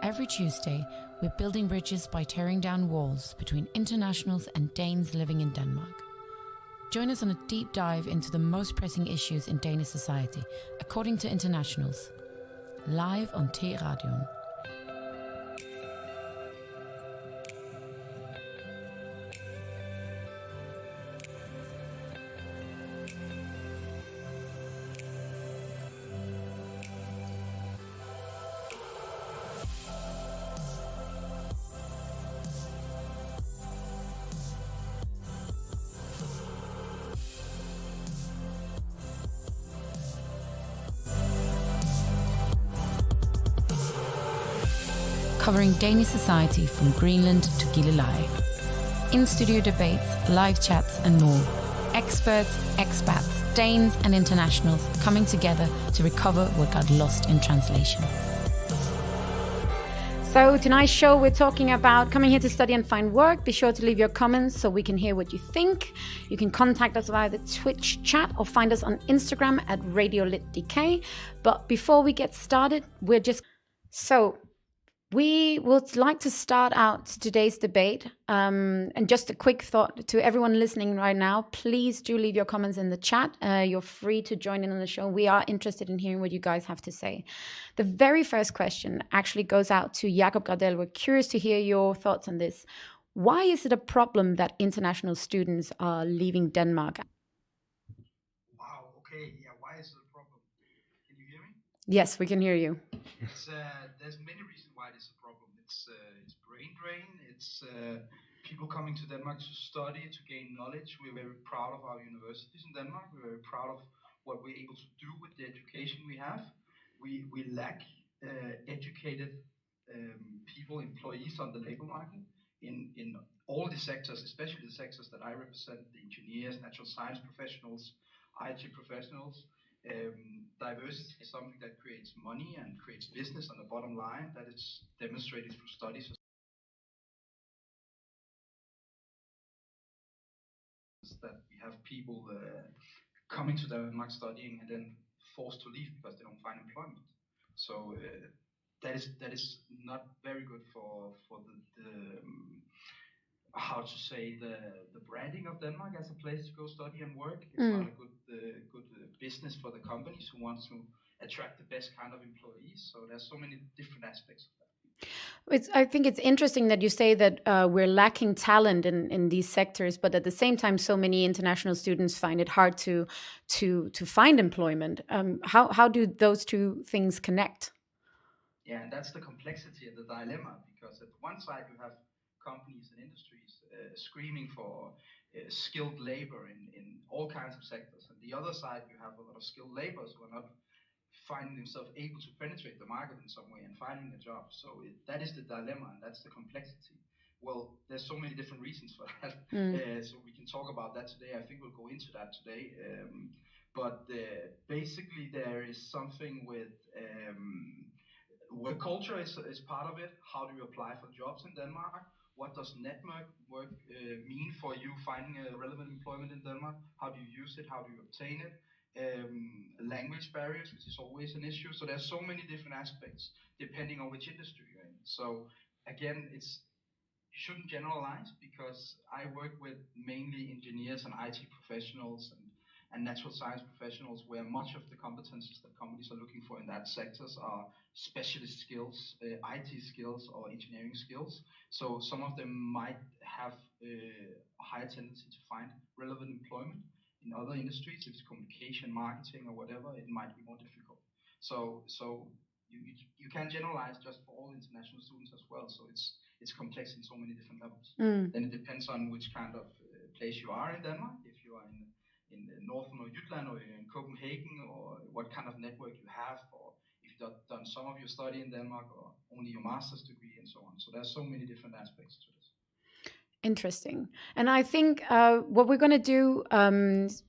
Every Tuesday, we're building bridges by tearing down walls between internationals and Danes living in Denmark. Join us on a deep dive into the most pressing issues in Danish society, according to internationals. Live on T-Radioen. Covering Danish society from Greenland to Gilleleje. In-studio debates, live chats and more. Experts, expats, Danes and internationals coming together to recover what got lost in translation. So tonight's show, we're talking about coming here to study and find work. Be sure to leave your comments so we can hear what you think. You can contact us via the Twitch chat or find us on Instagram at RadioLitDK. But before we get started, we would like to start out today's debate. And just a quick thought to everyone listening right now, please do leave your comments in the chat. You're free to join in on the show. We are interested in hearing what you guys have to say. The very first question actually goes out to Jakob Gradel. We're curious to hear your thoughts on this. Why is it a problem that international students are leaving Denmark? Wow, okay, yeah, why is it a problem? Can you hear me? Yes, we can hear you. There's many reasons why it is a problem. It's brain drain. It's people coming to Denmark to study, to gain knowledge. We're very proud of our universities in Denmark. We're very proud of what we're able to do with the education we have. We lack educated people, employees on the labor market in all the sectors, especially the sectors that I represent: the engineers, natural science professionals, IT professionals. Diversity is something that creates money and creates business on the bottom line. That is demonstrated through studies that we have people coming to Denmark studying and then forced to leave because they don't find employment. So that is not very good for the how to say the branding of Denmark as a place to go study and work. It's not a good business for the companies who want to attract the best kind of employees. So there's so many different aspects of that. I think it's interesting that you say that we're lacking talent in these sectors, but at the same time, so many international students find it hard to find employment. How do those two things connect? Yeah, and that's the complexity and the dilemma, because at one side you have companies and industries screaming for skilled labor in all kinds of sectors, and the other side you have a lot of skilled laborers who are not finding themselves able to penetrate the market in some way and finding a job. So that is the dilemma, and that's the complexity. Well, there's so many different reasons for that. So we can talk about that today. I think we'll go into that today. But basically there is something with work culture is part of it. How do you apply for jobs in Denmark? What does network work mean for you finding a relevant employment in Denmark? How do you use it? How do you obtain it? Language barriers, which is always an issue. So there's so many different aspects depending on which industry you're in. So again, you shouldn't generalize, because I work with mainly engineers and IT professionals and natural science professionals, where much of the competencies that companies are looking for in that sectors are specialist skills, IT skills or engineering skills. So some of them might have a higher tendency to find relevant employment. In other industries, if it's communication, marketing, or whatever, it might be more difficult. So you can't generalize just for all international students as well. So it's complex in so many different levels. Then it depends on which kind of place you are in Denmark. If you are in northern or Jutland, or you're in Copenhagen, or what kind of network you have, or if you've done some of your study in Denmark or only your master's degree and so on. So there's so many different aspects to this. Interesting. And I think what we're going to do,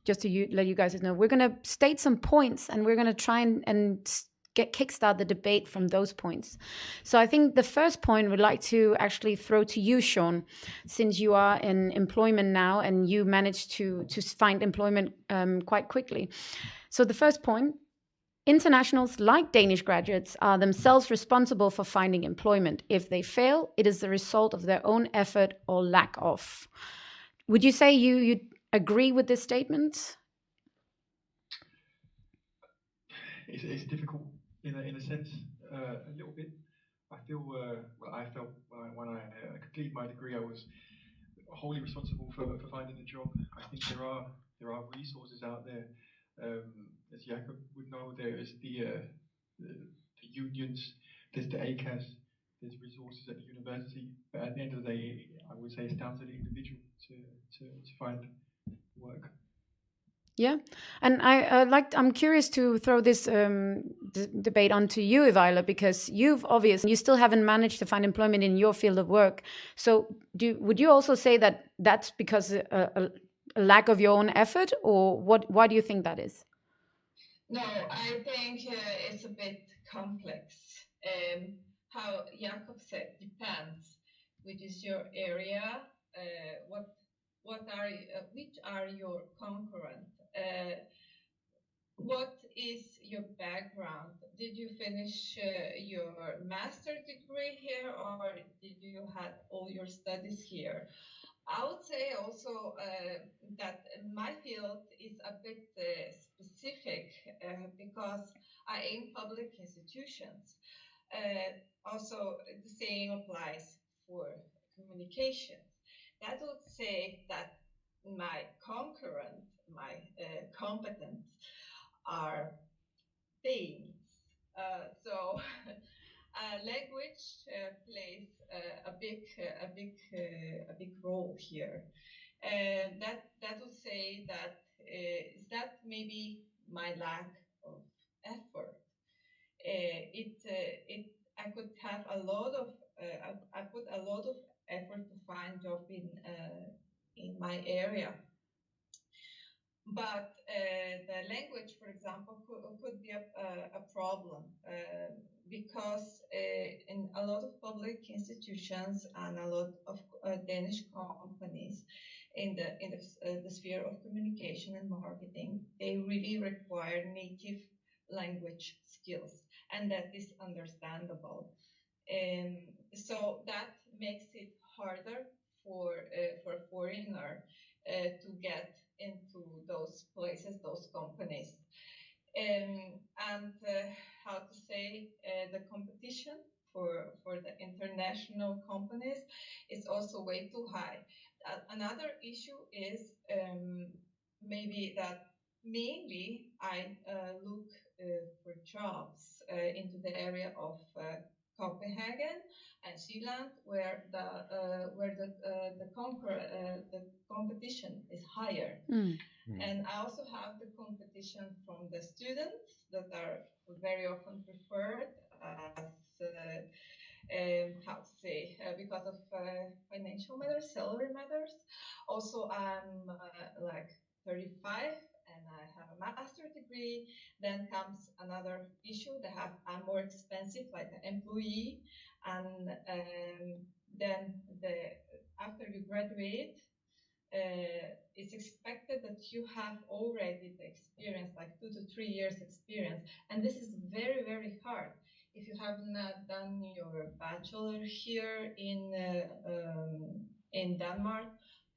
just to let you guys know, we're going to state some points, and we're going to try and kickstart the debate from those points. So I think the first point we'd like to actually throw to you, Shaun, since you are in employment now and you managed to find employment quite quickly. So the first point Internationals, like Danish graduates, are themselves responsible for finding employment. If they fail, it is the result of their own effort or lack of. Would you say you agree with this statement? It's difficult in a sense, a little bit. I feel well. I felt when I completed my degree, I was wholly responsible for finding a job. I think there are resources out there. As Jakob would know, there is the unions, there's the ACAS, there's resources at the university. But at the end of the day, I would say it's down to the individual to find work. Yeah, and I'm curious to throw this debate onto you, Ivayla, because you still haven't managed to find employment in your field of work. So, would you also say that that's because a lack of your own effort, or what? Why do you think that is? No, I think it's a bit complex. How Jakob said, depends. Which is your area? What are which are your concurrent? What is your background? Did you finish your master degree here, or did you have all your studies here? I would say also that my field is a bit specific because I aim public institutions. Also, the same applies for communications. That would say that my concurrent, my competence are things. So language plays a big role here. That would say that is that maybe my lack of effort. It I could have a lot of I put a lot of effort to find job in my area, but the language, for example, could be a problem because in a lot of public institutions and a lot of Danish companies in the sphere of communication and marketing, they really require native language skills, and that is understandable. Um, so that makes it harder for a foreigner to get into those places, those companies. And how to say the competition for the international companies is also way too high. Another issue is maybe that mainly I look for jobs into the area of Copenhagen and Zealand, where the competition is higher. Mm. And I also have the competition from the students that are very often preferred as how to say because of financial matters, salary matters. Also, I'm like 35 and I have a master degree. Then comes another issue. I'm more expensive, like an employee, and then after you graduate, it's expected that you have already the experience, like 2 to 3 years experience, and this is very, very hard if you have not done your bachelor here in Denmark,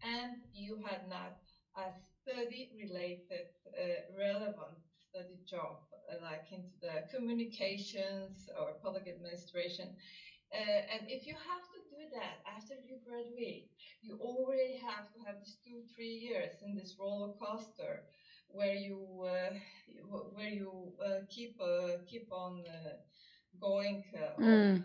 and you had not a study related relevant study job like into the communications or public administration. And if you have to do that after you graduate, you already have to have these 2 3 years in this roller coaster where you keep on going Mm.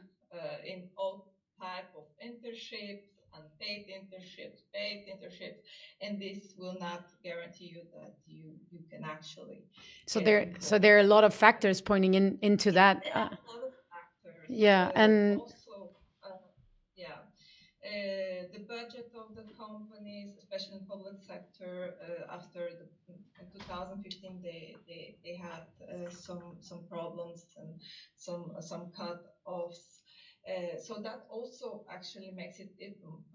in all type of internships, unpaid internships, paid internships, and this will not guarantee you that you can actually So get there are a employed. lot of factors pointing into that. There are a lot of factors. Yeah, and Also, yeah, the budget of the companies, especially in the public sector, after in 2015, they had some problems and some cut-offs. So that also actually makes it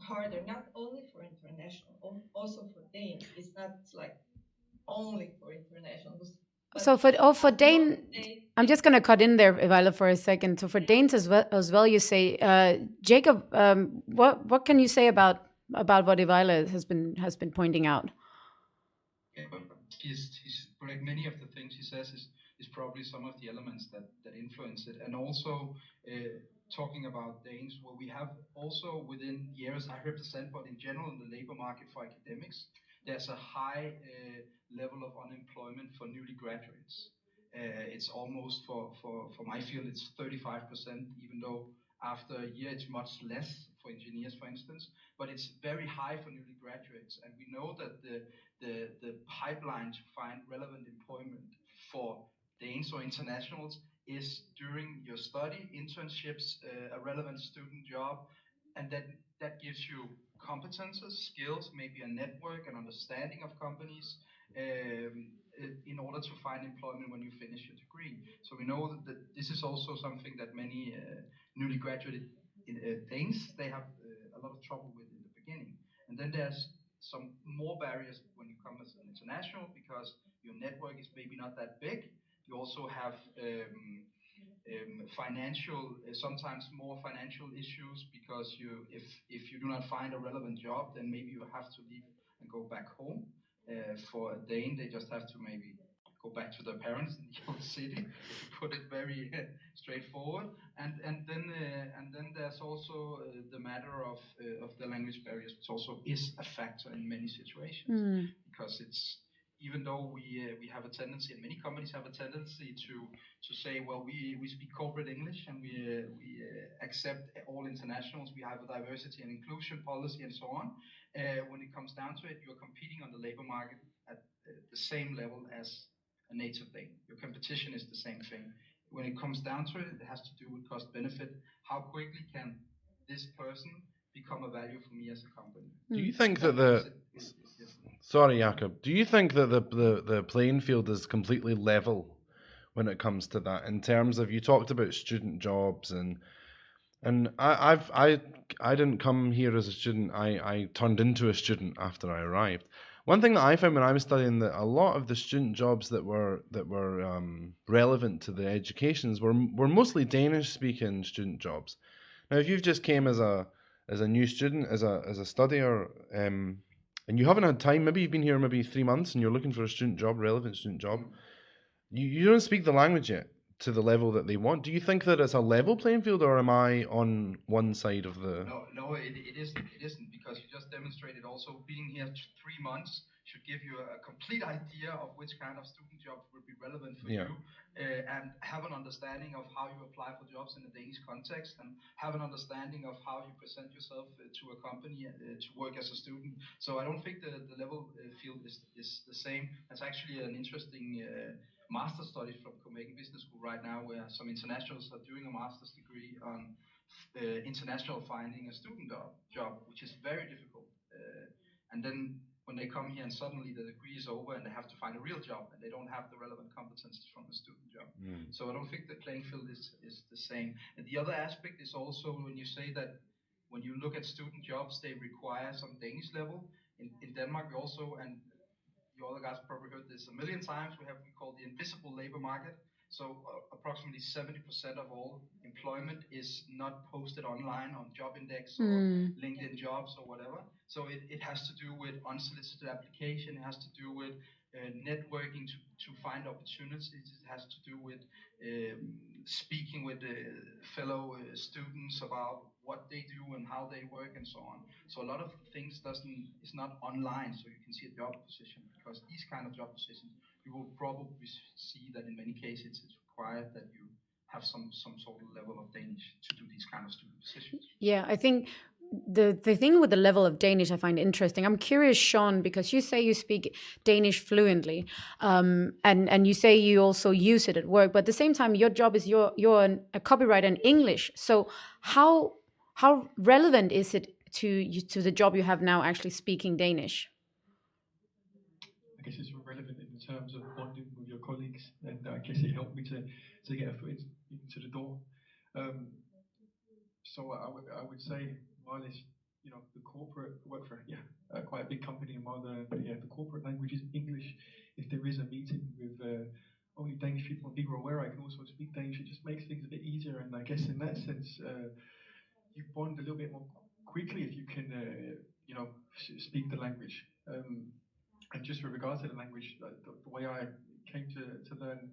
harder, not only for international, also for Danes. It's not like only for international. So for Dane, I'm just going to cut in there, Ivayla, for a second. So for Danes as well, you say, Jacob, what can you say about what Ivayla has been pointing out? Yeah, but he's correct. Many of the things he says is probably some of the elements that influence it, and also talking about Danes, where we have also within the areas I represent, but in general in the labor market for academics, there's a high level of unemployment for newly graduates. It's almost for my field, it's 35%, even though after a year it's much less for engineers, for instance, but it's very high for newly graduates, and we know that the pipeline to find relevant employment for Danes or internationals is during your study, internships, a relevant student job, and that gives you competences, skills, maybe a network, an understanding of companies, in order to find employment when you finish your degree. So we know that this is also something that many newly graduated Danes, they have a lot of trouble with in the beginning. And then there's some more barriers when you come as an international, because your network is maybe not that big. You also have financial, sometimes more financial issues, because if you do not find a relevant job, then maybe you have to leave and go back home. For a Dane, they just have to maybe go back to their parents in the old city, to put it very straightforward. And then there's also the matter of the language barriers, which also is a factor in many situations, because it's, even though we have a tendency, and many companies have a tendency to say, well, we speak corporate English, and we accept all internationals. We have a diversity and inclusion policy and so on. When it comes down to it, you're competing on the labor market at the same level as a native Dane. Your competition is the same thing. When it comes down to it, it has to do with cost benefit. How quickly can this person become a value for me as a company? Do you think that It's different. Sorry, Jakob. Do you think that the playing field is completely level when it comes to that? In terms of, you talked about student jobs, and I didn't come here as a student. I turned into a student after I arrived. One thing that I found when I was studying, that a lot of the student jobs that were relevant to the educations were mostly Danish speaking student jobs. Now, if you've just came as a new student, as a studier, and you haven't had time, maybe you've been here maybe 3 months and you're looking for a student job, relevant student job, you don't speak the language yet to the level that they want. Do you think that it's a level playing field, or am I on one side of the... No, it isn't. It isn't, because you just demonstrated also being here 3 months should give you a complete idea of which kind of student jobs would be relevant for you, and have an understanding of how you apply for jobs in a Danish context, and have an understanding of how you present yourself to a company to work as a student. So I don't think the level field is the same. That's actually an interesting master studies from Copenhagen Business School right now, where some internationals are doing a master's degree on international finding a student job, which is very difficult. And then when they come here and suddenly the degree is over and they have to find a real job, and they don't have the relevant competences from a student job. So I don't think the playing field is the same. And the other aspect is also when you say that when you look at student jobs, they require some Danish level. In Denmark, we also, and you other guys probably heard this a million times, we call the invisible labor market. So approximately 70% of all employment is not posted online on Job Index or LinkedIn Jobs or whatever. So it has to do with unsolicited application. It has to do with networking to find opportunities. It has to do with speaking with fellow students about what they do and how they work and so on. So a lot of things is not online, so you can see a job position, because these kind of job positions, you will probably see that in many cases it's required that you have some sort of level of Danish to do these kind of student positions. Yeah, I think the thing with the level of Danish I find interesting. I'm curious, Shaun, because you say you speak Danish fluently, and you say you also use it at work, but at the same time, your job is you're a copywriter in English. So how relevant is it to the job you have now, actually speaking Danish? I guess it's relevant in terms of bonding with your colleagues, and I guess it helped me to get a foot into the door. So I would say, while it's, the corporate, I work for quite a big company, and while the corporate language is English, if there is a meeting with only Danish people and people are aware I can also speak Danish. It just makes things a bit easier, and I guess in that sense, you bond a little bit more quickly if you can, speak the language. And just with regards to the language, the way I came to learn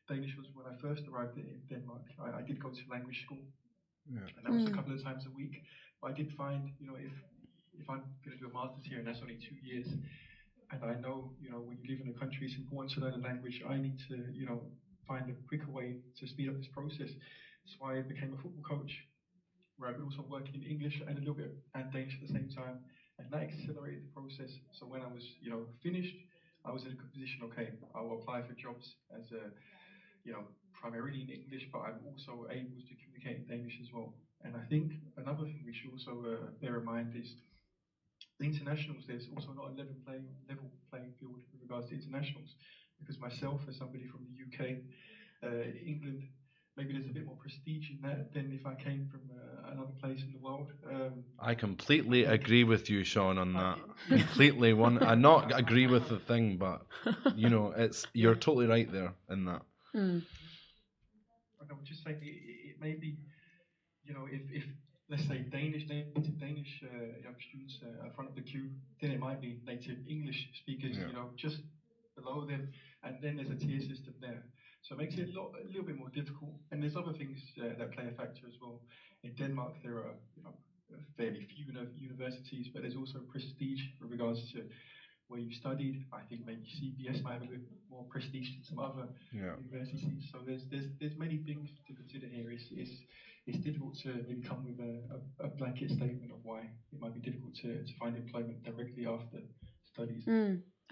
Danish was when I first arrived in Denmark. I did go to language school, Yeah. and that was a couple of times a week. But I did find, if I'm going to do a master's here and that's only 2 years, and I know, when you live in a country, it's important to learn a language. I need to, find a quicker way to speed up this process. That's why I became a football coach, where I could also work in English and a little bit and Danish at the same time, and that accelerated the process. So when I was, finished, I was in a good position. Okay, I will apply for jobs as a, primarily in English, but I'm also able to communicate in Danish as well. And I think another thing we should also bear in mind is the internationals. There's also not a level playing field with regards to internationals, because myself, as somebody from the UK, England, maybe there's a bit more prestige in that than if I came from another place in the world. I completely agree with you, Shaun, on that. Yeah. Completely I not agree with the thing, but you're totally right there in that. I would just say it may be, if let's say native Danish young students are front of the queue, then it might be native English speakers, Yeah. just below them, and then there's a tier system there. So it makes it a little bit more difficult. And there's other things that play a factor as well. In Denmark, there are, fairly few universities, but there's also prestige with regards to where you studied. I think maybe CBS might have a bit more prestige than some other Yeah. universities. So there's many things to consider here. It's difficult to maybe come with a blanket statement of why it might be difficult to find employment directly after studies.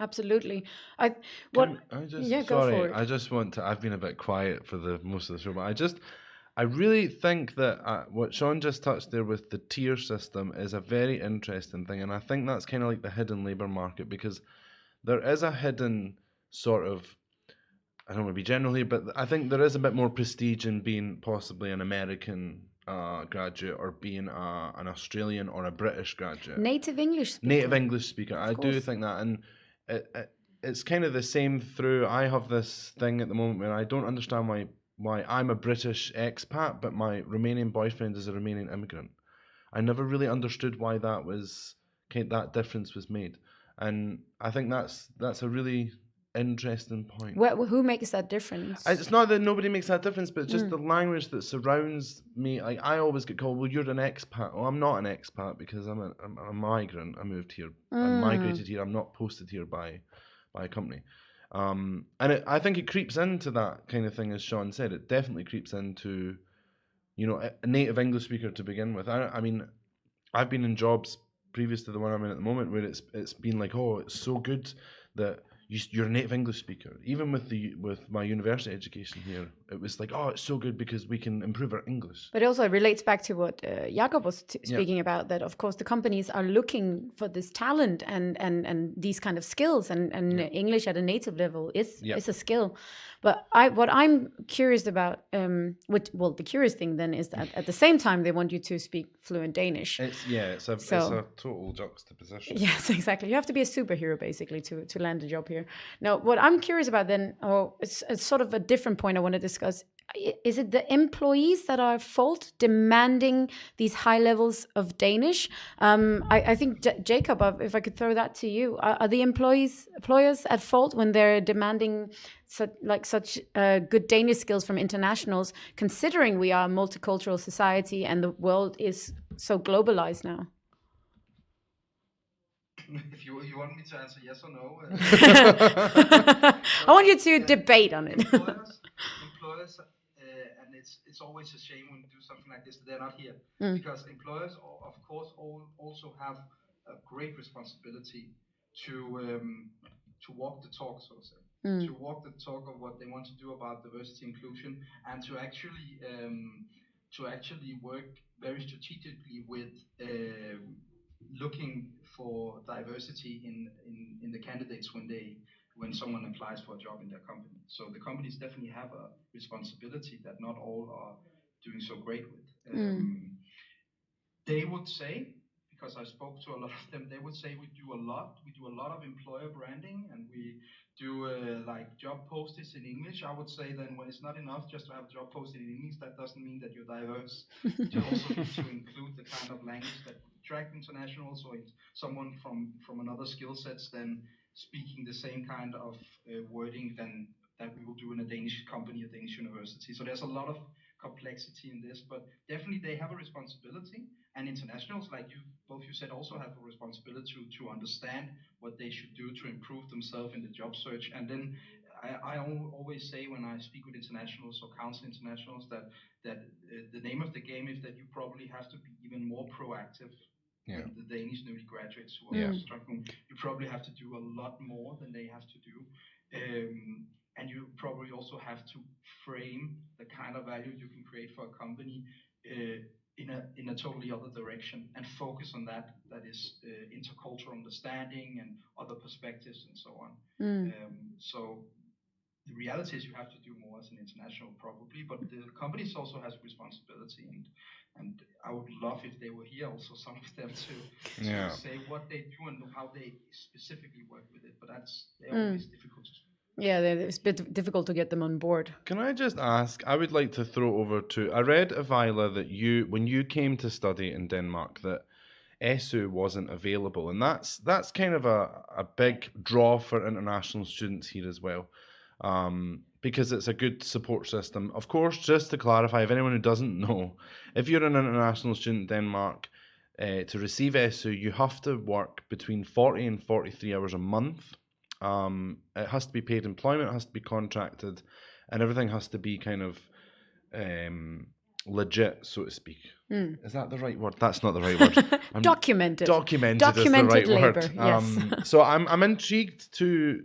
Absolutely. Can I just Yeah, go sorry, for it. I just want to I've been a bit quiet for the most of the show, but I really think that what Shaun just touched there with the tier system is a very interesting thing, and I think that's kind of like the hidden labour market, because there is a hidden sort of, I don't want to be general here, but I think there is a bit more prestige in being possibly an American graduate, or being an Australian or a British graduate. Native English speaker. Native English speaker. I do think that, and it's kind of the same through. I have this thing at the moment where I don't understand why I'm a British expat, but my Romanian boyfriend is a Romanian immigrant. I never really understood why that difference was made, and I think that's a really interesting point. Who makes that difference? It's not that nobody makes that difference, but just the language that surrounds me. Like, I always get called, well, you're an expat. Oh, I'm not an expat, because I'm a migrant. I moved here. I migrated here. I'm not posted here by a company. And I think it creeps into that kind of thing, as Shaun said. It definitely creeps into, a native English speaker to begin with. I mean, I've been in jobs previous to the one I'm in at the moment where it's been like, oh, it's so good that you're a native English speaker. Even with my university education here, it was like, oh, it's so good because we can improve our English. But also it relates back to what Jakob was speaking about, that of course the companies are looking for this talent and these kind of skills, and English at a native level is a skill. But what I'm curious about, the curious thing then is that at the same time they want you to speak fluent Danish. It's a total juxtaposition. Yes, exactly. You have to be a superhero basically to land a job here. Now, what I'm curious about then, it's sort of a different point I want to discuss. Is it the employees that are at fault demanding these high levels of Danish? I think, Jakob, if I could throw that to you, are the employers at fault when they're demanding such good Danish skills from internationals, considering we are a multicultural society and the world is so globalized now? If you want me to answer yes or no, I want you to debate on it. employers, and it's always a shame when you do something like this that they're not here, because employers, of course, also have a great responsibility to walk the talk, so to say, to walk the talk of what they want to do about diversity inclusion, and to actually work very strategically with looking for diversity in the candidates when someone applies for a job in their company. So the companies definitely have a responsibility that not all are doing so great with. They would say, because I spoke to a lot of them, they would say we do a lot. We do a lot of employer branding, and we do like job postings in English. I would say then when it's not enough just to have a job posted in English, that doesn't mean that you're diverse. You also need to include the kind of language that would attract internationals, or someone from another skill sets than speaking the same kind of wording than that we will do in a Danish company, a Danish university. So there's a lot of complexity in this, but definitely they have a responsibility, and internationals like you, both you said, also have a responsibility to understand what they should do to improve themselves in the job search. And then I always say when I speak with internationals or counsel internationals that the name of the game is that you probably have to be even more proactive with the Danish newly graduates who are struggling. You probably have to do a lot more than they have to do. And you probably also have to frame the kind of value you can create for a company in a totally other direction, and focus on that is intercultural understanding and other perspectives and so on. So the reality is you have to do more as an international probably, but the companies also has responsibility, and I would love if they were here also, some of them, to say what they do and how they specifically work with it, but they're always difficult to. Yeah, it's a bit difficult to get them on board. Can I just ask, I would like to throw over to, I read, Ivayla, that when you came to study in Denmark, that ESU wasn't available, and that's kind of a big draw for international students here as well, because it's a good support system. Of course, just to clarify, if anyone who doesn't know, if you're an international student in Denmark, to receive ESU, you have to work between 40 and 43 hours a month. It has to be paid employment, it has to be contracted, and everything has to be kind of legit, so to speak. Is that the right word? That's not the right word. Documented. Documented is the right labor, word. yes. So I'm intrigued to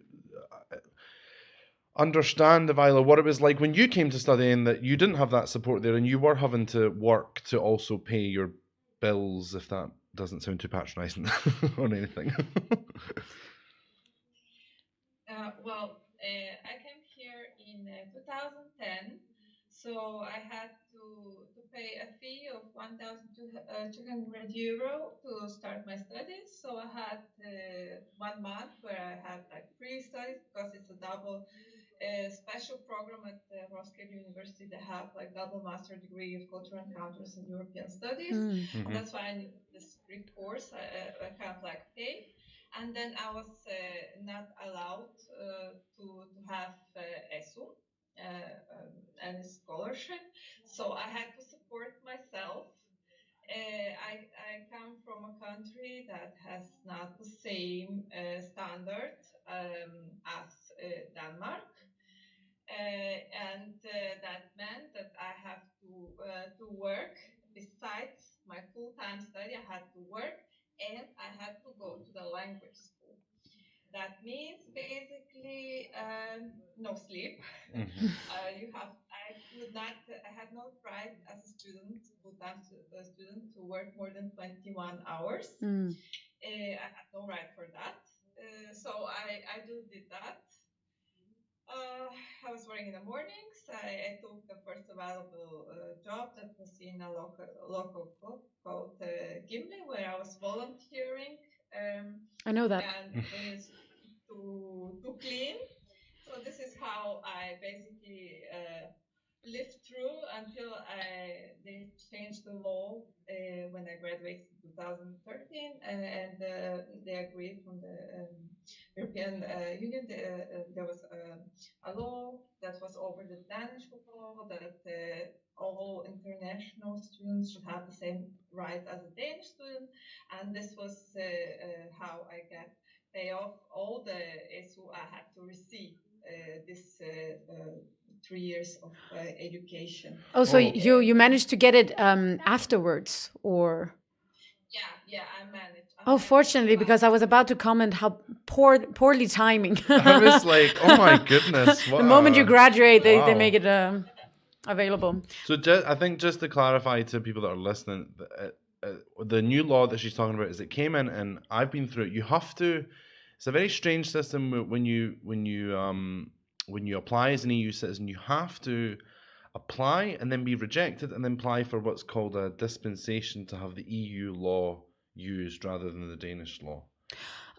understand, Ivayla, what it was like when you came to study, and that you didn't have that support there, and you were having to work to also pay your bills, if that doesn't sound too patronizing on anything. I came here in 2010, so I had to pay a fee of 1,200 euro to start my studies. So I had 1 month where I had like free studies, because it's a double special program at Roskilde University. They have like double master degree of cultural encounters and European studies, and that's why I needed this free course. I kind of like paid. And then I was not allowed to have ESU, any scholarship. So I had to support myself. I come from a country that has not the same standard as Denmark. And that meant that I have to work besides my full-time study. I had to work, and I had to go to the language school. That means basically no sleep. I had no right as a student, full-time student, to work more than 21 hours. I had no right for that. So I did that. I was working in the mornings. I took the first available job that was in a local club called Gimli, where I was volunteering. I know that. And to clean. So this is how I basically lived through until they changed the law when I graduated in 2013, and they agreed from the European Union. There was a law that was over the Danish law, that all international students should have the same rights as a Danish student, and this was how I got pay off all the ESU I had to receive this 3 years of education. Oh, so you managed to get it afterwards, or? Yeah, I managed. Fortunately, because I was about to comment how poorly timing. I was like, oh my goodness. The moment you graduate, they make it available. So I think just to clarify to people that are listening, the new law that she's talking about is it came in, and I've been through it. You have to. It's a very strange system when you apply as an EU citizen. You have to apply and then be rejected, and then apply for what's called a dispensation to have the EU law used rather than the Danish law?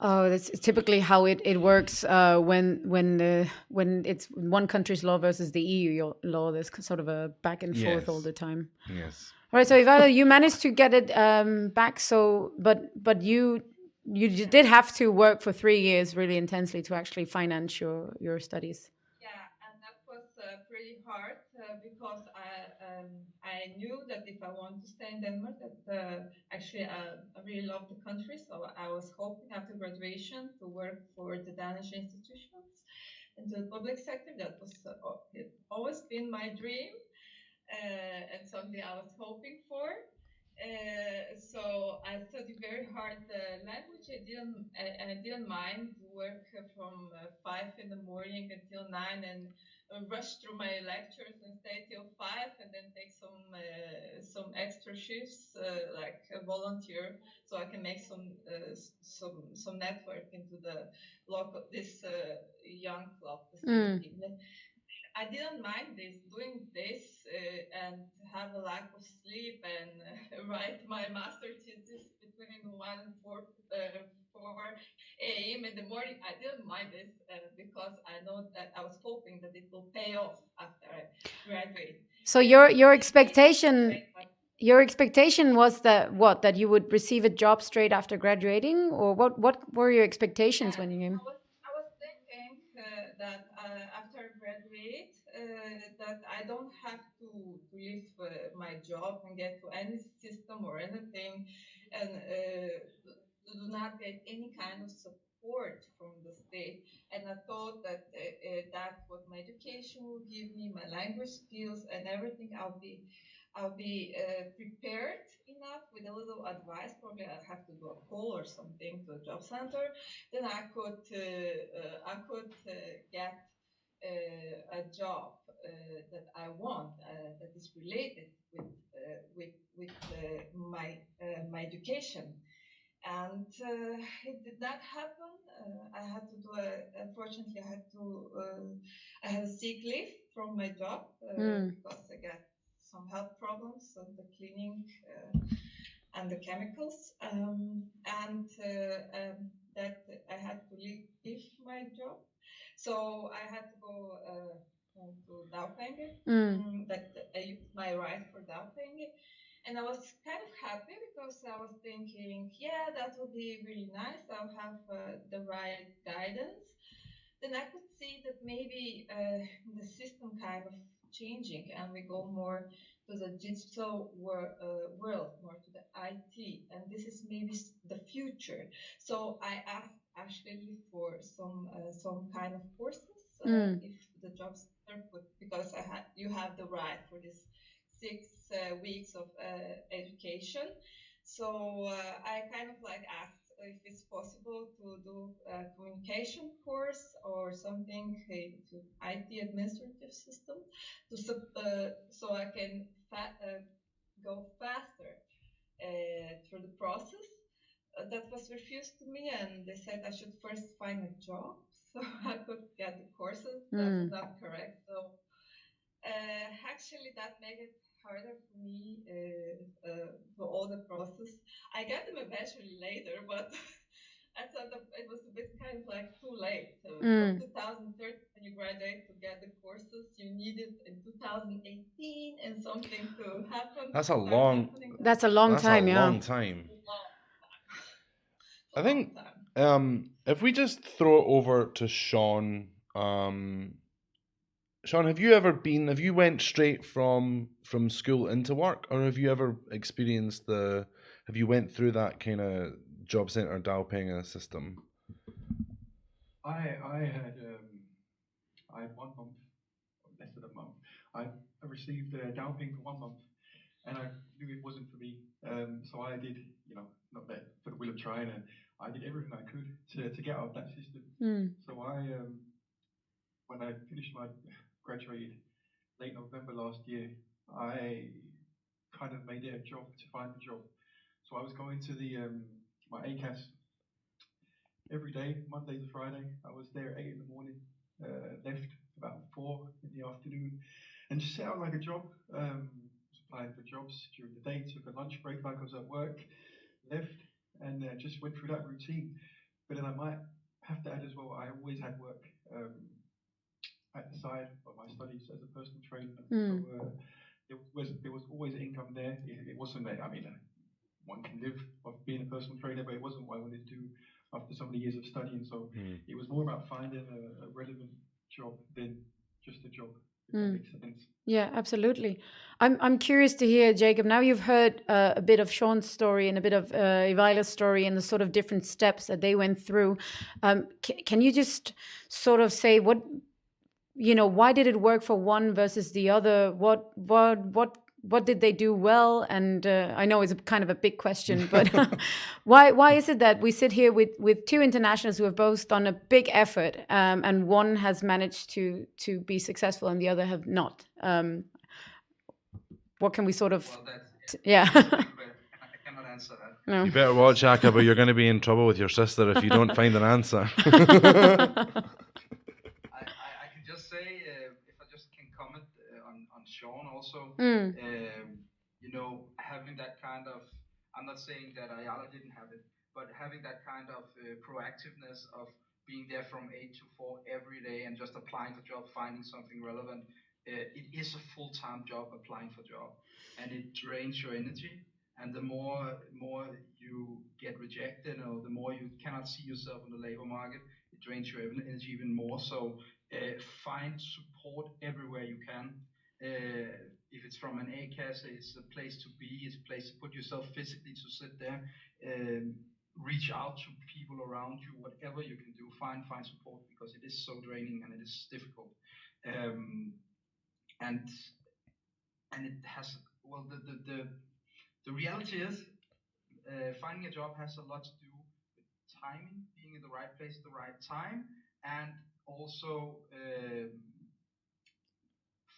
Oh, that's typically how it works when it's one country's law versus the EU law. There's sort of a back and forth all Yes. the time. Yes. All right, so Ivayla, you managed to get it back. So, but you did have to work for 3 years really intensely to actually finance your studies. Yeah, and that was pretty hard because I knew that if I want to stay in Denmark, that actually I really love the country. So I was hoping after graduation to work for the Danish institutions into the public sector. That was always been my dream and something I was hoping for. So I studied very hard the language. I didn't mind work from 5 in the morning until 9 and rush through my lectures and stay till 5 and then take some extra shifts like a volunteer so I can make some network into the local this young club, the student team. I didn't mind doing this and have a lack of sleep and write my master thesis between 1 and 4 a.m. in the morning. I didn't mind this because I know that I was hoping that it will pay off after I graduate. So And your it did, expectation but your expectation was that you would receive a job straight after graduating, or what were your expectations yeah, when you came? I was thinking that after I graduate, that I don't have to leave my job and get to any system or anything, and do not get any kind of support from the state. And I thought that that's what my education will give me, my language skills and everything. I'll be prepared enough with a little advice. Probably I'll have to do a call or something to a job center. Then I could get a job that I want that is related with my education. And it did not happen. I had to do unfortunately, I had a sick leave from my job because I got some health problems of the cleaning and the chemicals, and that I had to leave my job. So I had to go to dagpenge. That I used my right for dagpenge, and I was kind of happy because I was thinking, yeah, that will be really nice. I'll have the right guidance. Then I could see that maybe the system kind of changing and we go more to the digital world, more to the IT. And this is maybe the future. So I asked actually for some kind of courses if the job center could, because you have the right for this 6 weeks of education. So I kind of like asked if it's possible to do a communication course or something to IT administrative system so I can go faster through the process. That was refused to me, and they said I should first find a job so I could get the courses. That was not correct. So actually, that made it harder for me for all the process. I got them eventually later, but I thought that it was a bit kind of like too late. From 2013, when you graduate to get the courses, you needed in 2018 and something to happen to That's a start long. happening. That's a long That's a time, yeah. long time. A I long think time. if we just throw it over to Shaun, Shaun, have you went straight from school into work, or have you ever experienced have you went through that kind of job center dagpenge system? I had 1 month, or less than a month. I received dowping for 1 month, and I knew it wasn't for me. So I did, not that for the will of trying, and I did everything I could to get out of that system. So when I finished my graduated late November last year, I kind of made it a job to find a job. So I was going to the my ACAS every day, Monday to Friday. I was there at 8 in the morning, left about 4 in the afternoon, and just set out like a job. Was applying for jobs during the day, took a lunch break like I was at work, left, and just went through that routine. But then I might have to add as well, I always had work at the side of my studies as a personal trainer. So Mm. there was always income there. It wasn't that, I mean, one can live off being a personal trainer, but it wasn't what I wanted to do after so many years of studying. So it was more about finding a relevant job than just a job, if that makes sense. Yeah, absolutely. I'm curious to hear, Jakob. Now you've heard a bit of Shaun's story and a bit of Ivayla's story and the sort of different steps that they went through. Can you just sort of say why did it work for one versus the other? What did they do well? And I know it's a kind of a big question, but why is it that we sit here with two internationals who have both done a big effort, and one has managed to be successful and the other have not? What can we sort of? Well, that's Yeah. a big question. I cannot answer that. No. You better watch, Jakob, or you're going to be in trouble with your sister if you don't find an answer. I can just say, if I just can comment on Shaun also, having that kind of, I'm not saying that Ayala didn't have it, but having that kind of proactiveness of being there from 8 to 4 every day and just applying for job, finding something relevant, it is a full-time job applying for job, and it drains your energy. And the more you get rejected, or the more you cannot see yourself on the labor market, it drains your energy even more. So find support everywhere you can. If it's from an ACAS, it's a place to be, it's a place to put yourself physically, to sit there. Reach out to people around you, whatever you can do, find support, because it is so draining and it is difficult. And it has, well, the reality is, finding a job has a lot to do with timing, being in the right place at the right time, and also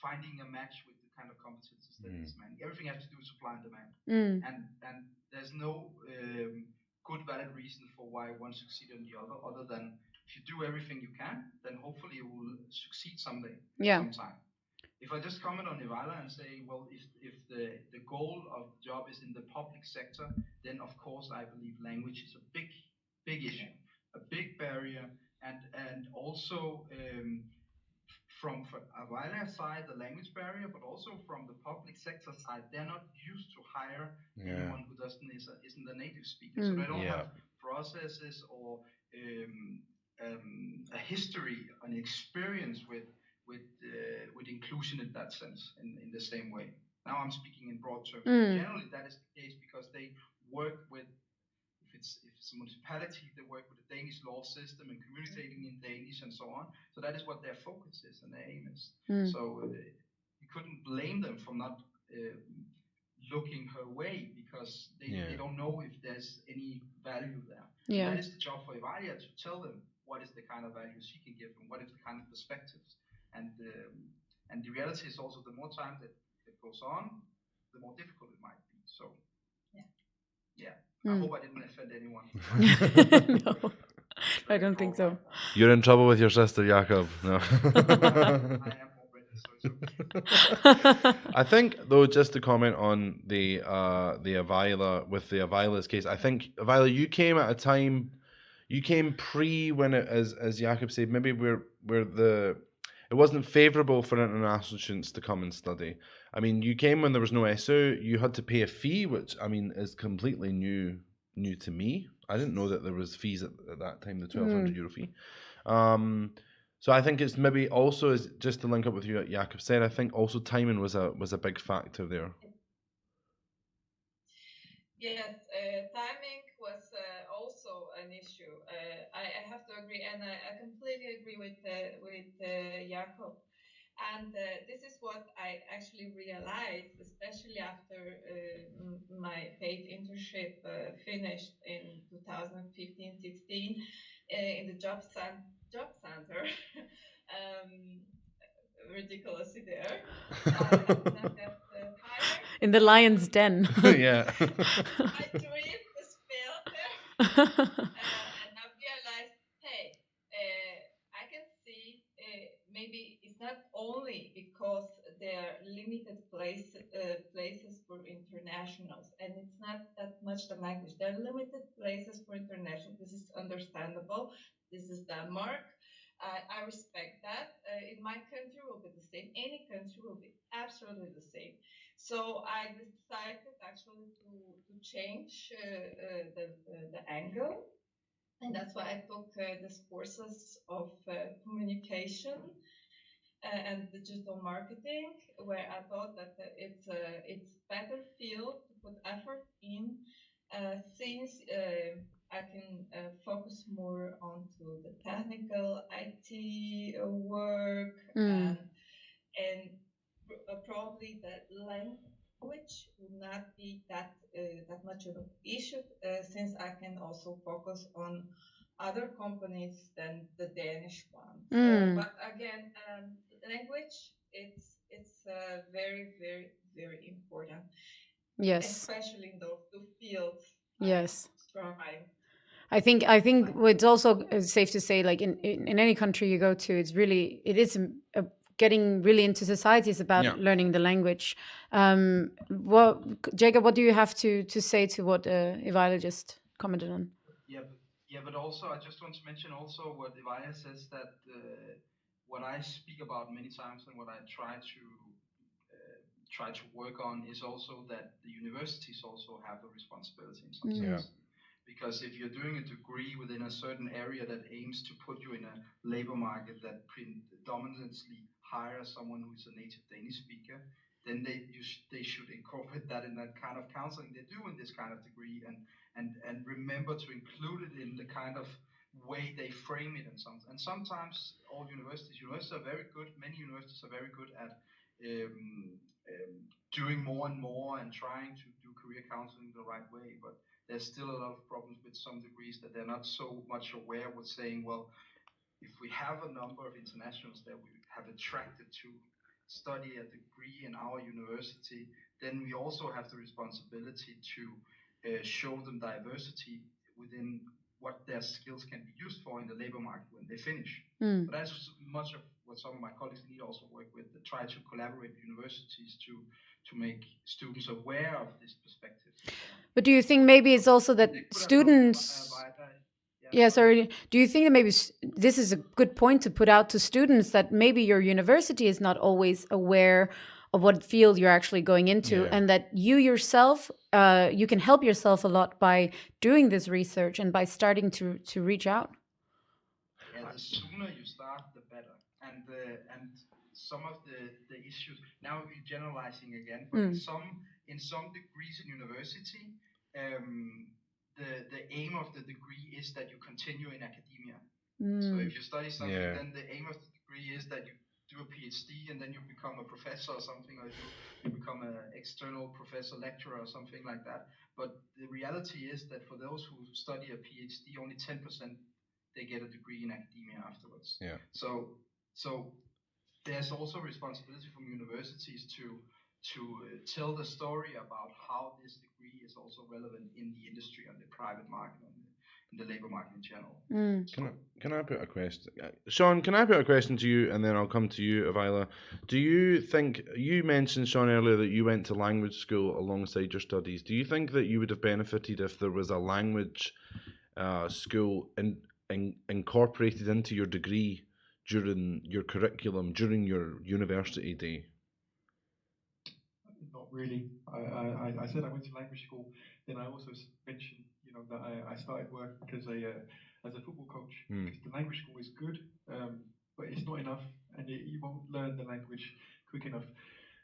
finding a match with the kind of competencies that is demanding. Everything has to do with supply and demand, and there's no good valid reason for why one succeeds on the other than if you do everything you can, then hopefully you will succeed someday, sometime. If I just comment on Ivayla and say, well, if the goal of the job is in the public sector, then of course I believe language is a big issue, a big barrier, and also from Ivayla's side, the language barrier, but also from the public sector side, they're not used to hire anyone who isn't a native speaker, so they don't have processes or a history, an experience with inclusion in that sense, in the same way. Now I'm speaking in broad terms. Generally, that is the case because they work with, if it's a municipality, they work with the Danish law system and communicating in Danish and so on. So that is what their focus is and their aim is. So you couldn't blame them for not looking her way, because they don't know if there's any value there. And that is the job for Ivayla, to tell them what is the kind of value she can give them, what is the kind of perspectives. And the reality is also, the more time that it goes on, the more difficult it might be. So yeah. I hope I didn't offend anyone. No, I don't think so. You're in trouble with your sister, Jakob. No. I am already, so it's okay. I think, though, just to comment on the Ivayla, with the Ivayla's case, I think, Ivayla, you came at a time, you came pre when it, as Jakob said, maybe it wasn't favourable for international students to come and study. I mean, you came when there was no SO, you had to pay a fee, which, I mean, is completely new to me. I didn't know that there was fees at that time, the €1,200 fee. So I think it's maybe also, just to link up with you, Jakob said, I think also timing was a big factor there. Yes, timing was also an issue. I have to agree, and I completely agree with Jakob. And this is what I actually realized, especially after my paid internship finished in 2015-16 in the job center. Ridiculously there. I did not get hired. In the lion's den. Yeah. My dream was failed there. And I realized, hey, I can see maybe it's not only because their limited places for internationals, and it's not that much the language. There are limited places for international. This is understandable. This is Denmark. I respect that. In my country will be the same. Any country will be absolutely the same. So I decided actually to change the angle, and that's why I took these courses of communication and digital marketing, where I thought that it's better field to put effort in, since I can focus more onto the technical IT work, Mm. and probably the language will not be that much of an issue, since I can also focus on other companies than the Danish ones. But again, language, it's very, very, very important, Yes. especially in those two fields. Yes. Trying. I think it's also safe to say, like in any country you go to, it is getting really into society is about learning the language. Jacob, what do you have to say to what Ivayla just commented on? But also I just want to mention also what Ivayla says, that what I speak about many times and what I try to work on is also that the universities also have a responsibility in some sense. Because if you're doing a degree within a certain area that aims to put you in a labor market that predominantly hires someone who is a native Danish speaker, then they should incorporate that in that kind of counseling they do in this kind of degree, and remember to include it in the kind of way they frame it. And sometimes all universities are very good. Many universities are very good at doing more and more and trying to do career counseling the right way, but there's still a lot of problems with some degrees that they're not so much aware with saying, well, if we have a number of internationals that we have attracted to study a degree in our university, then we also have the responsibility to show them diversity within what their skills can be used for in the labor market when they finish. But that's much of what some of my colleagues in NIDA also work with, that try to collaborate with universities to make students aware of these perspectives and so on. But do you think maybe it's also that students... sorry. Do you think that maybe this is a good point to put out to students, that maybe your university is not always aware of what field you're actually going into, and that you yourself, you can help yourself a lot by doing this research and by starting to reach out? Yeah, the sooner you start, the better. And some of the issues, now we're generalizing again, but in some degrees in university, the aim of the degree is that you continue in academia. So if you study something, then the aim of the degree is that you do a PhD and then you become a professor or something, or you become an external professor lecturer or something like that. But the reality is that for those who study a PhD, only 10% they get a degree in academia afterwards. So there's also responsibility from universities to tell the story about how this degree is also relevant in the industry and the private market and in the labor market in general. Can I put a question? Shaun, can I put a question to you, and then I'll come to you, Ivayla. Do you think, you mentioned, Shaun, earlier that you went to language school alongside your studies. Do you think that you would have benefited if there was a language school incorporated into your degree during your curriculum, during your university day? Not really. I said I went to language school. Then I also mentioned, that I started work as a football coach, because the language school is good, but it's not enough, and you won't learn the language quick enough.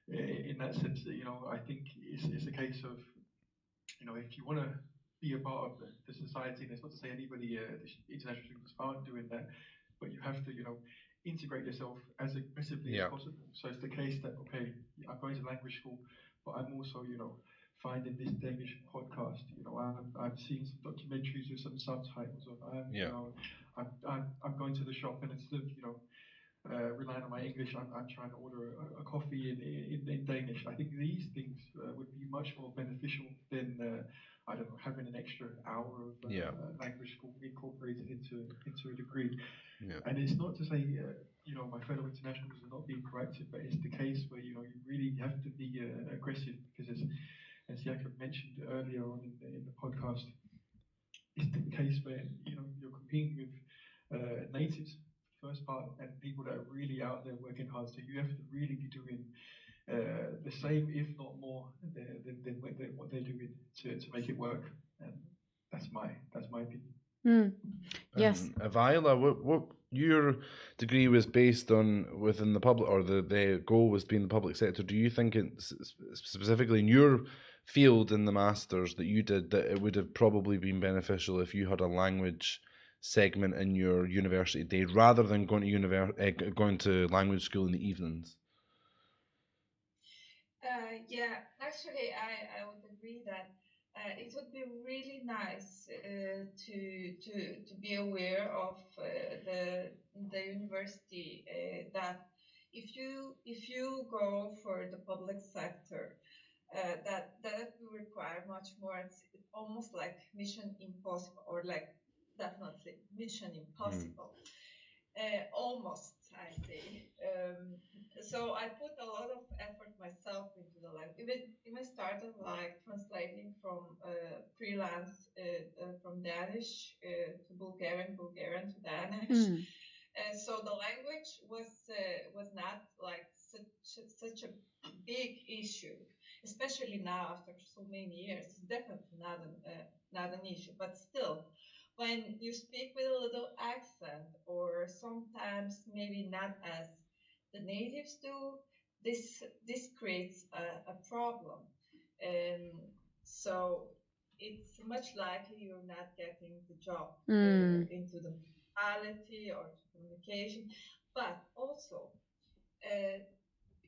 In that sense, that I think it's a case of, if you want to be a part of the society, and it's not to say anybody, the international students aren't doing that, but you have to, integrate yourself as aggressively as possible. So it's the case that, okay, I'm going to language school, but I'm also, finding this Danish podcast. I'm seeing some documentaries with some subtitles on. I'm going to the shop, and instead of relying on my English, I'm trying to order a coffee in Danish. I think these things would be much more beneficial than I don't know, having an extra hour of language school incorporated into a degree. Yeah. And it's not to say, my fellow internationals are not being proactive, but it's the case where you really have to be aggressive, because as Jakob mentioned earlier on in the podcast, it's the case where you're competing with natives first part, and people that are really out there working hard. So you have to really be doing the same, if not more, what they're doing to make it work. And that's my opinion. Mm. Yes. And Ivayla, what your degree was based on within the public, or the goal was to be in the public sector? Do you think it's specifically in your field in the masters that you did that it would have probably been beneficial if you had a language segment in your university day rather than going to going to language school in the evenings? Yeah, actually, I would agree that it would be really nice to be aware of the university that if you go for the public sector, that will require much more. It's almost like mission impossible, or like definitely mission impossible. Almost, I say. So I put a lot of effort myself into the language. Even started like translating from freelance from Danish to Bulgarian, Bulgarian to Danish. Mm. So the language was not like such a big issue, especially now after so many years. It's definitely not an issue, but still, when you speak with a little accent, or sometimes maybe not as the natives do, this creates a problem. Um, so it's much likely you're not getting the job Mm. into the municipality or to communication. But also, uh,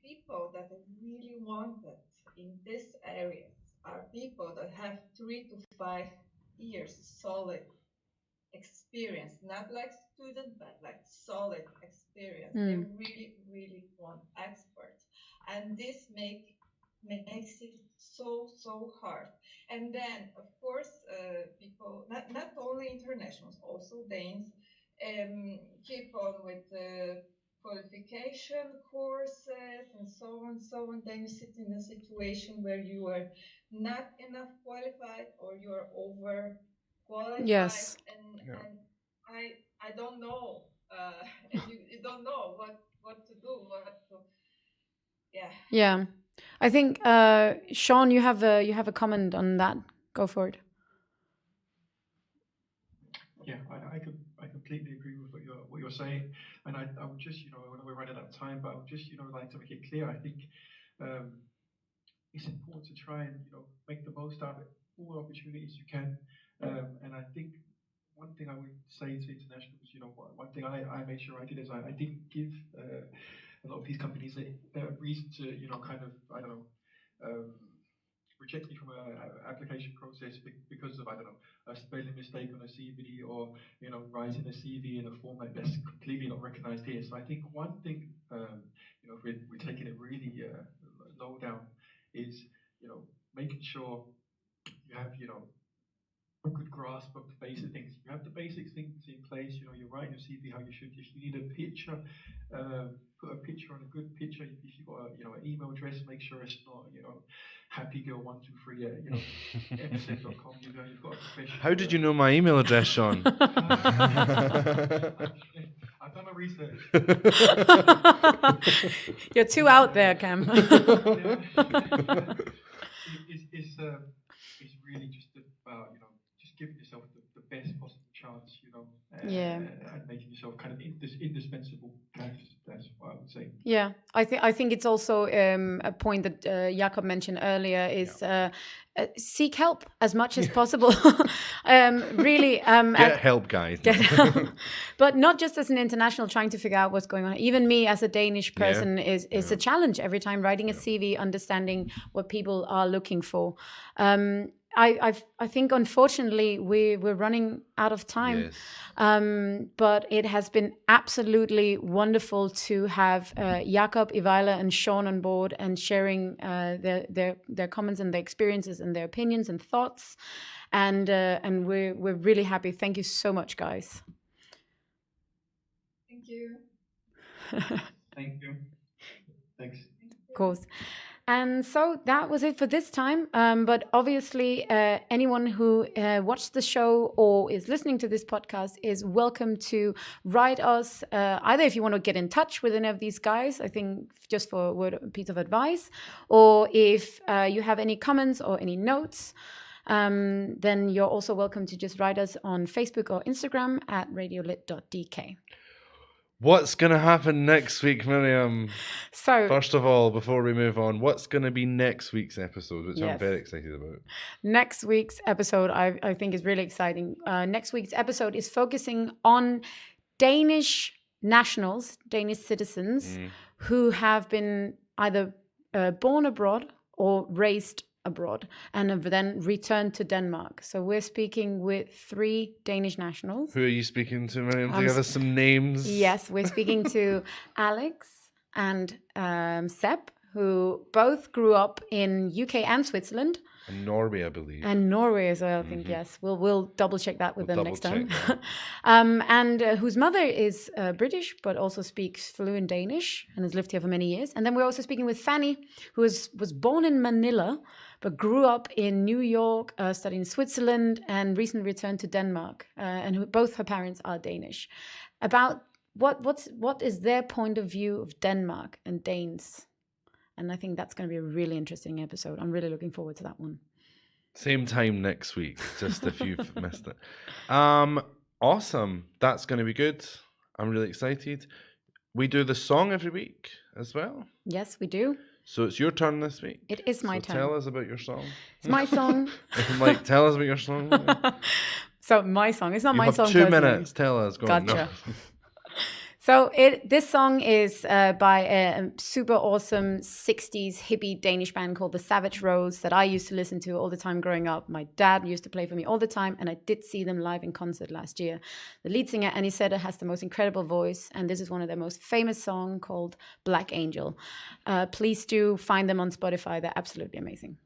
people that are really wanted in these areas are people that have 3 to 5 years solid experience, not like student, but like solid experience. They Mm. really, really want experts, and this makes it so hard. And then, of course, people, not only internationals, also Danes, keep on with the qualification courses and so on, so on. Then you sit in a situation where you are not enough qualified, or you're over qualified, Yes. Yeah. and I don't know, and you don't know what to do, what to, yeah. Yeah. I think Shaun, you have a comment on that. Go for it. Yeah, I completely agree with what you're saying, and I would just I know we're running out of time, but I would just like to make it clear. I think um, it's important to try and make the most out of all opportunities you can, and I think one thing I would say to internationals, one thing I made sure I did is I didn't give a lot of these companies a reason to kind of, I don't know. Um, Reject me from a application process because of, I don't know, a spelling mistake on a CV, or writing a CV in a format that's completely not recognized here. So I think one thing, if we're taking it really low down, is making sure you have a good grasp of the basic things. You have the basic things in place. You write in your CV how you should. If you need a picture, put a picture on a good picture. If you've got an email address, make sure it's not happygirl123 at msn.com. You've got a How professional. did you know my email address, Shaun? I've done my research. You're too out there, Cam. Yeah. It's really just about just giving yourself the best possible chance, Yeah. and making yourself kind of indispensable. That's what I would say. Yeah, I think it's also a point that Jakob mentioned earlier is seek help as much as possible. Really, Get help, guys. get help. But not just as an international trying to figure out what's going on. Even me as a Danish person is a challenge every time writing a CV, understanding what people are looking for. I think unfortunately we're running out of time. Yes. But it has been absolutely wonderful to have Jakob, Ivayla, and Shaun on board and sharing their comments and their experiences and their opinions and thoughts. And we're really happy. Thank you so much, guys. you. Thank you. Thanks. Of course. And so that was it for this time. But obviously, anyone who watched the show or is listening to this podcast is welcome to write us, either if you want to get in touch with any of these guys, I think just for a piece of advice, or if you have any comments or any notes, then you're also welcome to just write us on Facebook or Instagram at radiolit.dk. What's going to happen next week, Miriam? So, first of all, before we move on, what's going to be next week's episode, which I'm Yes. very excited about? Next week's episode, I think, is really exciting. Next week's episode is focusing on Danish nationals, Danish citizens, who have been either born abroad or raised abroad and have then returned to Denmark. So we're speaking with 3 Danish nationals. Who are you speaking to, Miriam? To give us some names? Yes, we're speaking to Alex and Sepp, who both grew up in UK and Switzerland. And Norway, I believe. And Norway as well, I think, yes. We'll double check that with them next time. double-check And whose mother is British, but also speaks fluent Danish and has lived here for many years. And then we're also speaking with Fanny, who was born in Manila, but grew up in New York, studied in Switzerland, and recently returned to Denmark. And both her parents are Danish. About what is their point of view of Denmark and Danes? And I think that's going to be a really interesting episode. I'm really looking forward to that one. Same time next week, just if you've missed it. Awesome. That's going to be good. I'm really excited. We do the song every week as well. Yes, we do. So it's your turn this week. It is my turn. Tell us about your song. It's my song. Like, tell us about your song. So my song. It's not You my have song. 2 personally. minutes. Tell us. Go on. Gotcha. No. So this song is by a super awesome 60s hippie Danish band called the Savage Rose that I used to listen to all the time growing up. My dad used to play for me all the time, and I did see them live in concert last year. The lead singer, Annie Setter, has the most incredible voice, and this is one of their most famous songs called Black Angel. Please do find them on Spotify. They're absolutely amazing.